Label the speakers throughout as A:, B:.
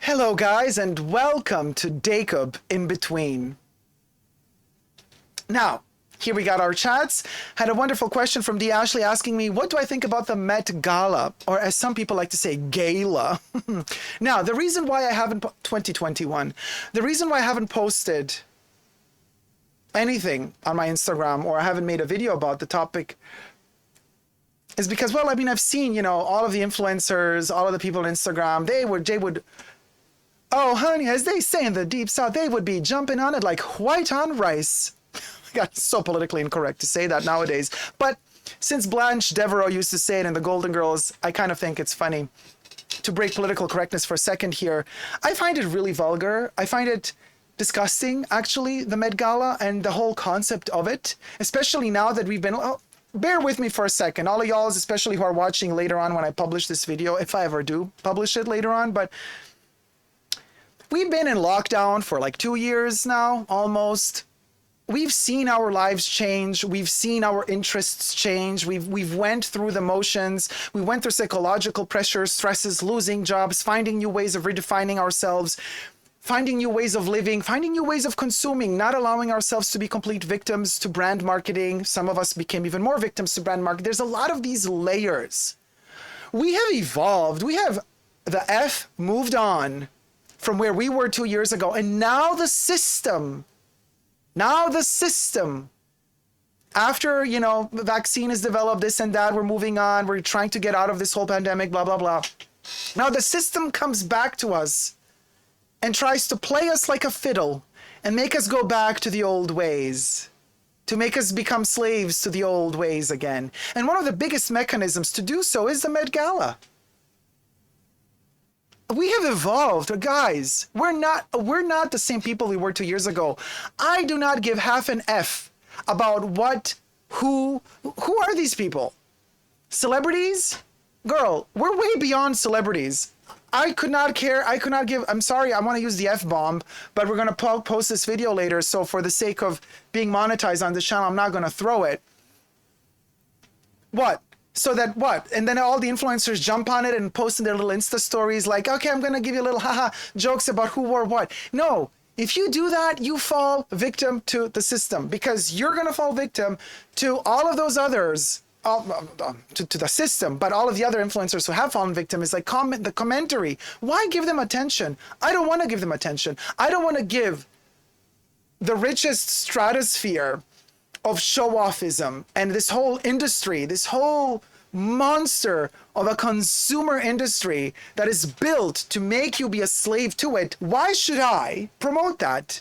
A: Hello guys and welcome to Dacob in between. Now, here we got our chats. Had a wonderful question from D. Ashley asking me, what do I think about the MET Gala? Or as some people like to say, gala. Now, the reason why I haven't, 2021, the reason why I haven't posted anything on my Instagram or I haven't made a video about the topic is because, well, I mean, I've seen, you know, all of the influencers, all of the people on Instagram, they would, oh, honey, as they say in the Deep South, they would be jumping on it like white on rice. God, it's so politically incorrect to say that nowadays. But since Blanche Devereaux used to say it in The Golden Girls, I kind of think it's funny to break political correctness for a second here. I find it really vulgar. I find it disgusting, actually, the Met Gala and the whole concept of it, especially now that we've been... Oh, bear with me for a second, all of y'all, especially who are watching later on when I publish this video, if I ever do publish it later on, but we've been in lockdown for like 2 years now, almost. We've seen our lives change. We've seen our interests change. We've went through the motions. We went through psychological pressures, stresses, losing jobs, finding new ways of redefining ourselves, finding new ways of living, finding new ways of consuming, not allowing ourselves to be complete victims to brand marketing. Some of us became even more victims to brand marketing. There's a lot of these layers. We have evolved. We have moved on from where we were 2 years ago. And now the system, after, you know, the vaccine is developed, this and that, we're moving on, we're trying to get out of this whole pandemic, blah, blah, blah. Now the system comes back to us and tries to play us like a fiddle and make us go back to the old ways, to make us become slaves to the old ways again. And one of the biggest mechanisms to do so is the Met Gala. We have evolved, guys. We're not the same people we were 2 years ago. I do not give half an F about who are these people? Celebrities? Girl, we're way beyond celebrities. I could not care. I could not give. I'm sorry. I want to use the F-bomb, but we're going to post this video later. So for the sake of being monetized on this channel, I'm not going to throw it. What? So that what? And then all the influencers jump on it and post in their little Insta stories like, okay, I'm going to give you a little haha jokes about who wore what. No, if you do that, you fall victim to the system because you're going to fall victim to all of those others, to the system, but all of the other influencers who have fallen victim is like the commentary. Why give them attention? I don't want to give them attention. I don't want to give the richest stratosphere of show-offism and this whole industry, this whole monster of a consumer industry that is built to make you be a slave to it. Why should I promote that?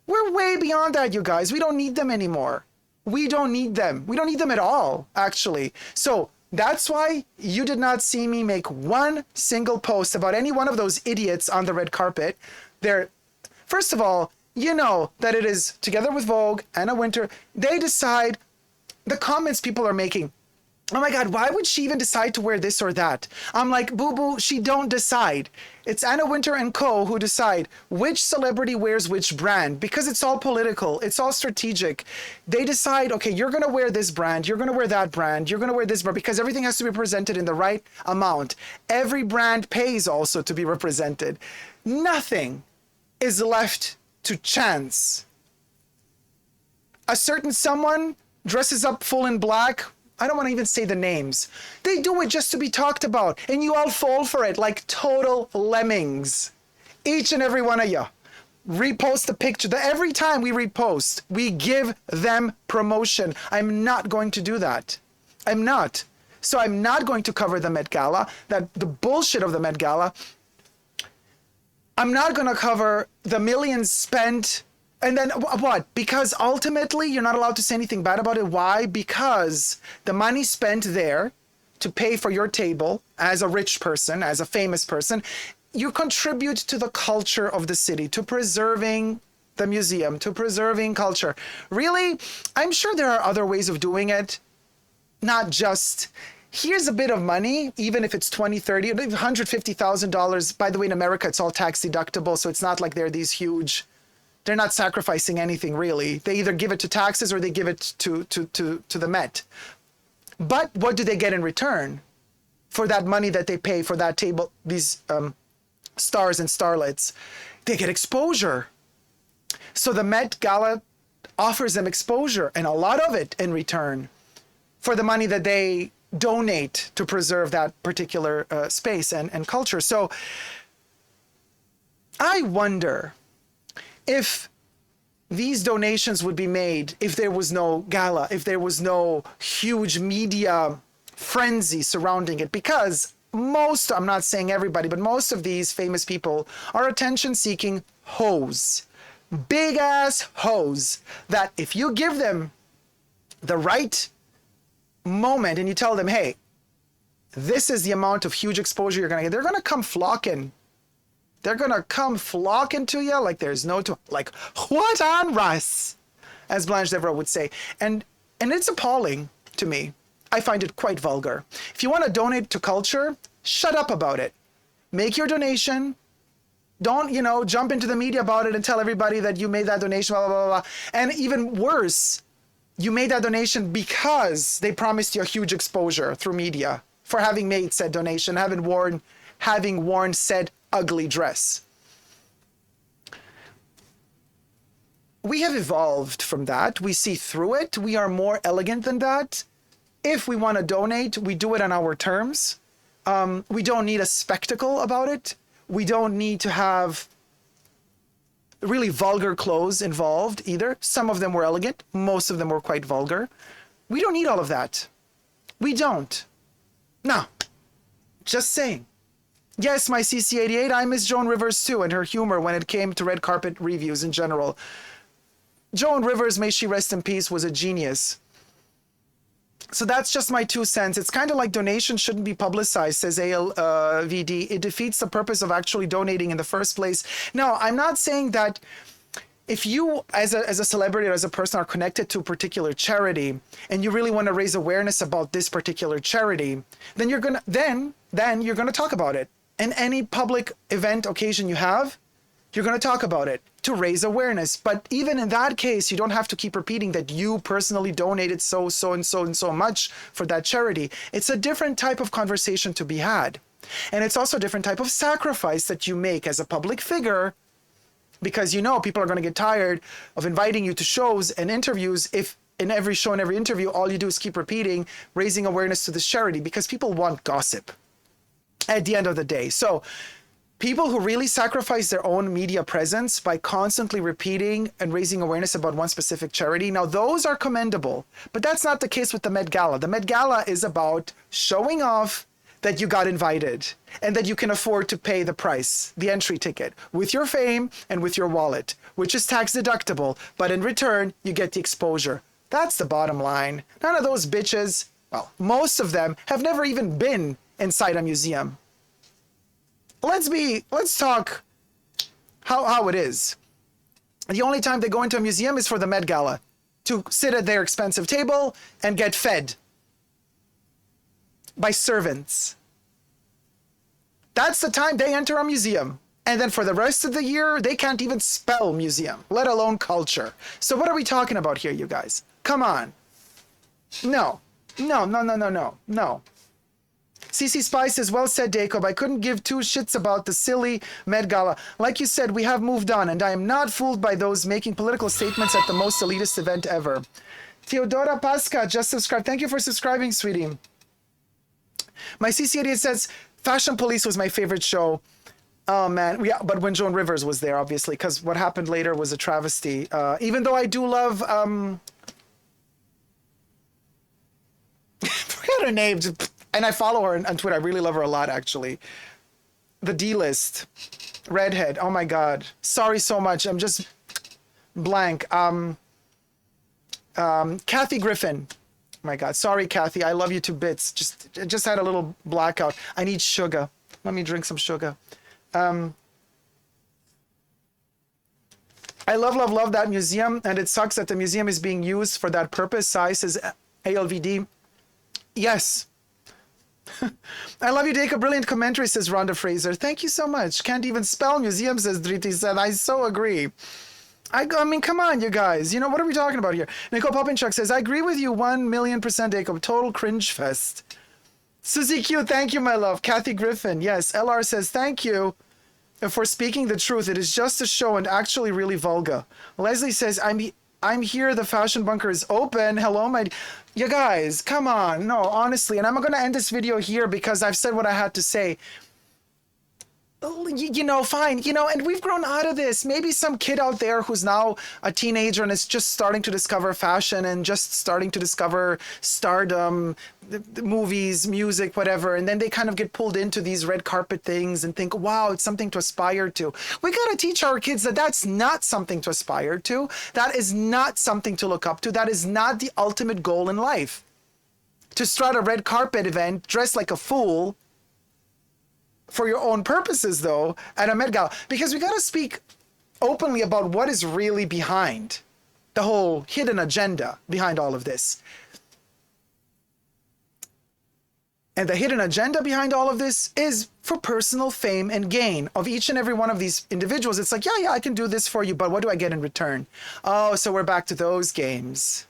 A: We're way beyond that, you guys. We don't need them anymore. We don't need them. We don't need them at all, actually. So that's why you did not see me make one single post about any one of those idiots on the red carpet. First of all, you know that it is Together with Vogue, Anna Wintour, they decide the comments people are making. Oh my God, why would she even decide to wear this or that? I'm like, boo-boo, she don't decide. It's Anna Wintour and co. who decide which celebrity wears which brand because it's all political. It's all strategic. They decide, okay, you're going to wear this brand. You're going to wear that brand. You're going to wear this brand because everything has to be presented in the right amount. Every brand pays also to be represented. Nothing is left to chance. A certain someone dresses up full in black. I don't want to even say the names. They do it just to be talked about. And you all fall for it like total lemmings. Each and every one of you. Repost the picture. Every time we repost, we give them promotion. I'm not going to do that. I'm not. So I'm not going to cover the Met Gala, the bullshit of the Met Gala. I'm not going to cover the millions spent. And then what? Because ultimately you're not allowed to say anything bad about it. Why? Because the money spent there to pay for your table as a rich person, as a famous person, you contribute to the culture of the city, to preserving the museum, to preserving culture. Really? I'm sure there are other ways of doing it. Not just... Here's a bit of money, even if it's $20, $30, $150,000. By the way, in America, it's all tax deductible. So it's not like they're these huge, they're not sacrificing anything really. They either give it to taxes or they give it to the Met. But what do they get in return for that money that they pay for that table, these stars and starlets, they get exposure. So the Met Gala offers them exposure, and a lot of it in return for the money that they donate to preserve that particular space and culture. So I wonder if these donations would be made if there was no gala, if there was no huge media frenzy surrounding it, because most, I'm not saying everybody, but most of these famous people are attention-seeking hoes. Big ass hoes that if you give them the right moment and you tell them, hey, this is the amount of huge exposure you're gonna get, they're gonna come flocking. They're gonna come flocking to you like there's no like, what on Russ, as Blanche Devereaux would say. And it's appalling to me. I find it quite vulgar. If you want to donate to culture, shut up about it. Make your donation. Don't, you know, jump into the media about it and tell everybody that you made that donation, blah, blah, blah, blah. And even worse, you made that donation because they promised you a huge exposure through media for having made said donation, having worn said ugly dress. We have evolved from that. We see through it. We are more elegant than that. If we want to donate, we do it on our terms. We don't need a spectacle about it. We don't need to have really vulgar clothes involved either. Some of them were elegant. Most of them were quite vulgar. We don't need all of that. We don't. No. Just saying. Yes, my CC88, I miss Joan Rivers too and her humor when it came to red carpet reviews in general. Joan Rivers, may she rest in peace, was a genius. So that's just my 2 cents. It's kind of like donations shouldn't be publicized, says ALVD. It defeats the purpose of actually donating in the first place. No, I'm not saying that if you, as a celebrity or as a person, are connected to a particular charity and you really want to raise awareness about this particular charity, then you're gonna talk about it. In any public event, occasion you have, you're going to talk about it to raise awareness. But even in that case, you don't have to keep repeating that you personally donated so and so much for that charity. It's a different type of conversation to be had. And it's also a different type of sacrifice that you make as a public figure, because you know people are going to get tired of inviting you to shows and interviews if in every show and every interview all you do is keep repeating raising awareness to this charity, because people want gossip at the end of the day. So people who really sacrifice their own media presence by constantly repeating and raising awareness about one specific charity, now those are commendable, but that's not the case with the Met Gala. The Met Gala is about showing off that you got invited and that you can afford to pay the price, the entry ticket, with your fame and with your wallet, which is tax deductible, but in return, you get the exposure. That's the bottom line. None of those bitches, well, most of them have never even been inside a museum. Let's talk how it is. The only time they go into a museum is for the Met Gala, to sit at their expensive table and get fed by servants. That's the time they enter a museum. And then for the rest of the year, they can't even spell museum, let alone culture. So what are we talking about here, you guys? Come on. No. CC Spice says, well said, Dacob. I couldn't give 2 shits about the silly Met Gala. Like you said, we have moved on, and I am not fooled by those making political statements at the most elitist event ever. Theodora Pasca just subscribed. Thank you for subscribing, sweetie. My CC88 says, Fashion Police was my favorite show. Oh, man. Yeah, but when Joan Rivers was there, obviously, because what happened later was a travesty. Even though I do love... I forgot her name. And I follow her on Twitter. I really love her a lot, actually. The D-list. Redhead. Oh, my God. Sorry so much. I'm just blank. Kathy Griffin. Oh, my God. Sorry, Kathy. I love you to bits. Just had a little blackout. I need sugar. Let me drink some sugar. I love that museum. And it sucks that the museum is being used for that purpose. Sai says ALVD. Yes. I love you, Dacob. Brilliant commentary, says Rhonda Fraser. Thank you so much. Can't even spell museum, says Driti said. I so agree. I mean, come on, you guys. You know, what are we talking about here? Nicole Popinchuk says, I agree with you 1,000,000%, Dacob. Total cringe fest. Susie Q, thank you, my love. Kathy Griffin, yes. LR says, thank you. for speaking the truth. It is just a show and actually really vulgar. Leslie says, I'm here. The fashion bunker is open. Hello, you guys, come on. No, honestly. And I'm going to end this video here because I've said what I had to say. You know, fine, you know, and we've grown out of this. Maybe some kid out there who's now a teenager and is just starting to discover fashion and just starting to discover stardom, the movies, music, whatever. And then they kind of get pulled into these red carpet things and think, wow, it's something to aspire to. We got to teach our kids that that's not something to aspire to. That is not something to look up to. That is not the ultimate goal in life. To start a red carpet event dressed like a fool for your own purposes, though, at a Met Gala, because we got to speak openly about what is really behind the whole hidden agenda behind all of this. And the hidden agenda behind all of this is for personal fame and gain of each and every one of these individuals. It's like, yeah, I can do this for you, but what do I get in return? Oh, so we're back to those games.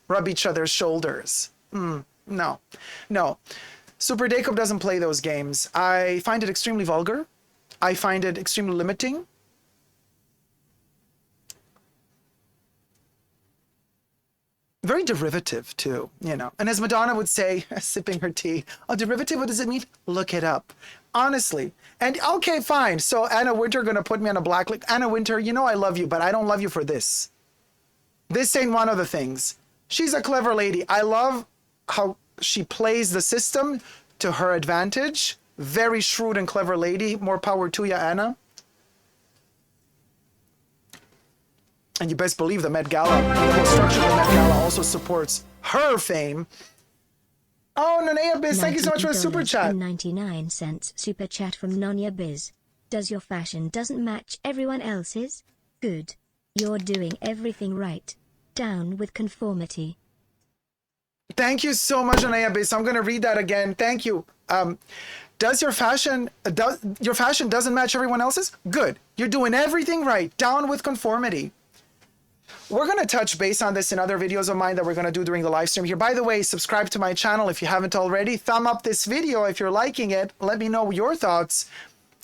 A: Rub each other's shoulders. No. Super Dacob doesn't play those games. I find it extremely vulgar. I find it extremely limiting. Very derivative, too, you know. And as Madonna would say, sipping her tea, a derivative, what does it mean? Look it up. Honestly. And okay, fine. So Anna Wintour going to put me on a black list. Anna Wintour, you know I love you, but I don't love you for this. This ain't one of the things. She's a clever lady. I love how she plays the system to her advantage. Very shrewd and clever lady. More power to you, Anna. And you best believe the Met Gala, the whole structure of the Met Gala also supports her fame. Oh, Nonaya Biz, thank you so much for the super chat.
B: 99 cents super chat from Nonya Biz. Does your fashion doesn't match everyone else's? Good. You're doing everything right. Down with conformity.
A: Thank you so much, Nonaya Biz. I'm going to read that again. Thank you. Does your fashion doesn't match everyone else's? Good. You're doing everything right. Down with conformity. We're going to touch base on this in other videos of mine that we're going to do during the live stream here. By the way, subscribe to my channel if you haven't already. Thumb up this video if you're liking it. Let me know your thoughts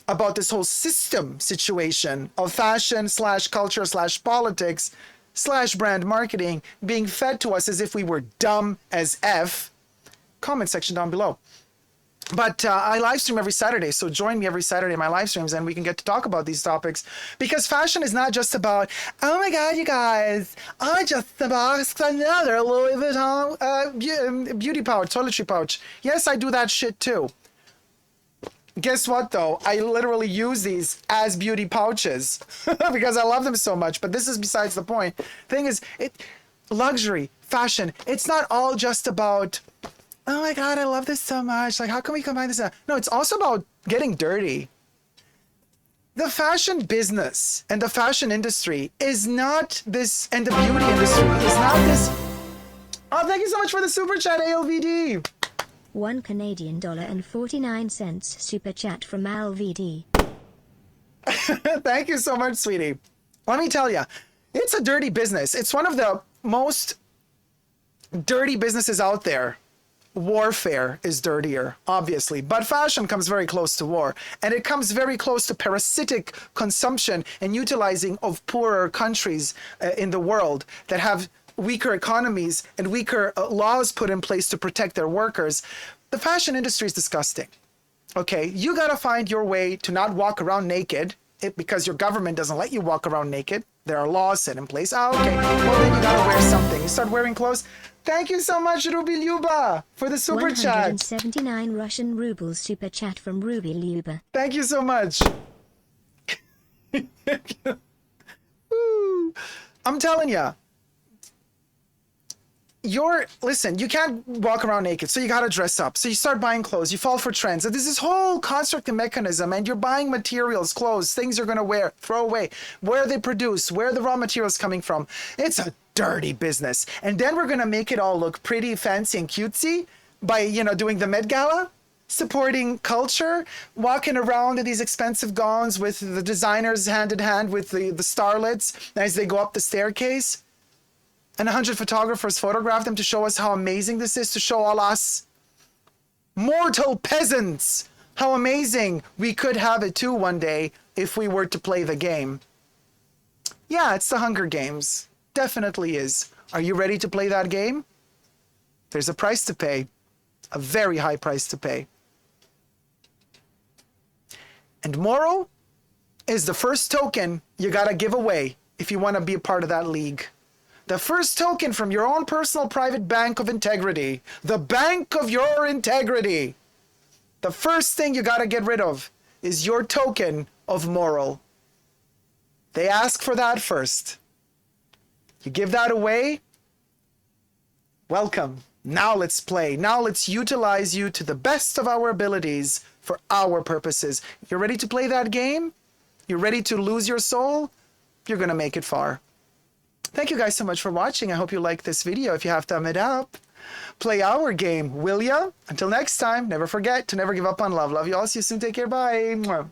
A: about this whole system situation of fashion / culture / politics / brand marketing being fed to us as if we were dumb as F. Comment section down below. But I live stream every Saturday, so join me every Saturday in my live streams and we can get to talk about these topics. Because fashion is not just about, oh my God, you guys, I just boxed another Louis Vuitton beauty pouch, toiletry pouch. Yes, I do that shit too. Guess what though? I literally use these as beauty pouches because I love them so much. But this is besides the point. Thing is, luxury, fashion, it's not all just about, oh my God, I love this so much. Like, how can we combine this? No, it's also about getting dirty. The fashion business and the fashion industry is not this, and the beauty industry is not this. Oh, thank you so much for the super chat, ALVD.
B: $1 Canadian and 49 cents super chat from LVD.
A: Thank you so much, sweetie. Let me tell you, it's a dirty business. It's one of the most dirty businesses out there. Warfare is dirtier, obviously, but fashion comes very close to war, and it comes very close to parasitic consumption and utilizing of poorer countries in the world that have weaker economies and weaker laws put in place to protect their workers. The fashion industry is disgusting. Okay, you gotta find your way to not walk around naked because your government doesn't let you walk around naked. There are laws set in place. Oh, okay, well then you gotta wear something. You start wearing clothes. Thank you so much, Ruby Lyuba, for the super chat.
B: 179 Russian rubles super chat from Ruby Lyuba.
A: Thank you so much. I'm telling you. Listen, you can't walk around naked, so you gotta dress up. So you start buying clothes, you fall for trends. And there's this whole construct and mechanism, and you're buying materials, clothes, things you're gonna wear, throw away, where they produce, where the raw materials coming from. It's a dirty business. And then we're gonna make it all look pretty, fancy, and cutesy by, you know, doing the Met Gala, supporting culture, walking around in these expensive gowns with the designers hand in hand with the starlets as they go up the staircase. And 100 photographers photograph them to show us how amazing this is, to show all us mortal peasants how amazing we could have it too one day if we were to play the game. Yeah, it's the Hunger Games. Definitely is. Are you ready to play that game? There's a price to pay. A very high price to pay. And Moro is the first token you gotta give away if you want to be a part of that league. The first token from your own personal private bank of integrity. The bank of your integrity. The first thing you gotta get rid of is your token of moral. They ask for that first. You give that away. Welcome. Now let's play. Now let's utilize you to the best of our abilities for our purposes. You're ready to play that game? You're ready to lose your soul? You're gonna make it far. Thank you guys so much for watching. I hope you liked this video. If you have, thumb it up. Play our game, will ya? Until next time, never forget to never give up on love. Love you all. See you soon. Take care. Bye. Mwah.